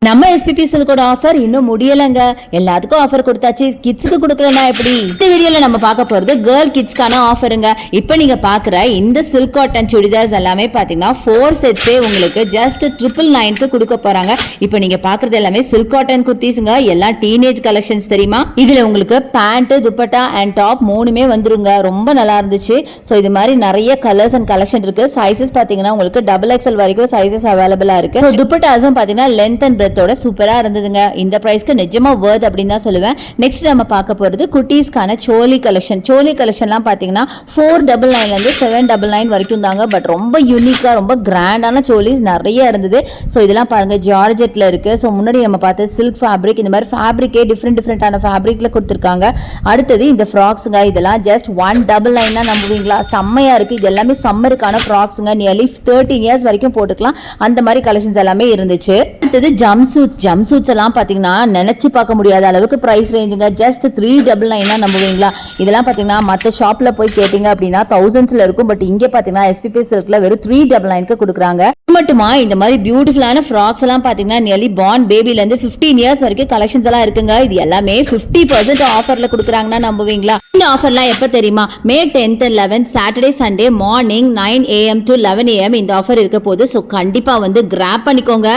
நம்ம SPB சில்கோட offer இன்னும் முடியலங்க. எல்லாத்துக்கும் ஆஃபர் கொடுத்தாச்சு, கிட்ஸுக்கு கொடுக்கலனா எப்படி? இந்த வீடியோல நம்ம பார்க்க போறது கேர்ள் கிட்ஸ்க்கான ஆஃபருங்க. இப்போ நீங்க பாக்குற இந்த சில்க் காட்டன் சுடிதார்ஸ் எல்லாமே பாத்தீங்கன்னா 4 செட்ஸே உங்களுக்கு ஜஸ்ட் 999க்கு கொடுக்க போறாங்க. இப்போ நீங்க பாக்குறது எல்லாமே சில்க் காட்டன் குர்த்திஸ்ங்க, எல்லாம் டீனேஜ் கலெக்ஷன்ஸ் தெரியுமா? இதுல உங்களுக்கு பேண்ட், துப்பட்டா அண்ட் டாப் மூணுமே வந்துருங்க. ரொம்ப நல்லா இருந்துச்சு. சோ இது மாதிரி நிறைய கலர்ஸ் அண்ட் கலெக்ஷன் இருக்கு. சைஸஸ் பாத்தீங்கன்னா உங்களுக்கு XXL வரைக்கும் சைஸஸ் அவைலபிளா இருக்கு. துப்பட்டாஸும் பாத்தீங்கன்னா லென்த் அண்ட் சூப்பரா இருந்ததுங்க. இந்த பிரைஸ்க்கு நிஜமா வர்த் அப்படின்னு தான் சொல்லுவேன். நெக்ஸ்ட் நம்ம பார்க்க போறது குட்டீஸ்க்கான சோலி கலெக்ஷன். சோலி கலெக்ஷன்லாம் பாத்தீங்கன்னா 499 ல இருந்து 799 வரைக்கும் தாங்க. பட் ரொம்ப யூனிக்கா ரொம்ப கிராண்டான சோலிஸ் நிறைய இருந்தது. ஸோ இதெல்லாம் பாருங்க ஜார்ஜெட்ல இருக்கு. ஸோ முன்னாடி நம்ம பார்த்த சில்க் ஃபேப்ரிக், இந்த மாதிரி ஃபேப்ரிக்கே டிஃப்ரெண்டான ஃபேப்ரிக்ல கொடுத்துருக்காங்க. அடுத்தது இந்த ஃப்ராக்ஸுங்க, இதெல்லாம் ஜஸ்ட் 199 நம்புவீங்களா? செம்மையா இருக்கு. இது எல்லாமே சம்மருக்கான ஃப்ராக்ஸுங்க. நியர்லி 13 இயர்ஸ் வரைக்கும் போட்டுக்கலாம். அந்த மாதிரி கலெக்ஷன்ஸ் எல்லாமே இருந்துச்சு. அடுத்தது ஜம்சூட்ஸ் எல்லாம் பாத்தீங்கன்னா நினைச்சு பார்க்க முடியாத அளவுக்கு பிரைஸ் ரேஞ்சுங்க. ஜஸ்ட் 399 நம்புவீங்களா? இதெல்லாம் பாத்தீங்கன்னா மற்ற ஷாப்ல போய் கேட்டீங்க அப்படின்னா தௌசண்ட்ஸ்ல இருக்கும். பட் இங்க பாத்தீங்கன்னா எஸ்பிபி சில்க்ல வெறும் 399க்கு கொடுக்குறாங்க. மட்டுமா இந்த மாதிரி பியூட்டிஃபுல்லான ஃப்ராக்ஸ் எல்லாம் பாத்தீங்கன்னா நியர்லி பார்ன் பேபில இருந்து 15 இயர்ஸ் வரைக்கும் கலெக்ஷன்ஸ் எல்லாம் இருக்குங்க. இது எல்லாமே 50% ஆஃபர்ல கொடுக்குறாங்கன்னா நம்புவீங்களா? இந்த ஆஃபர்லாம் எப்ப தெரியுமா? May 10th and 11th Saturday Sunday morning 9 AM to 11 AM இந்த ஆஃபர் இருக்க போது. ஸோ கண்டிப்பா வந்து கிராப் பண்ணிக்கோங்க.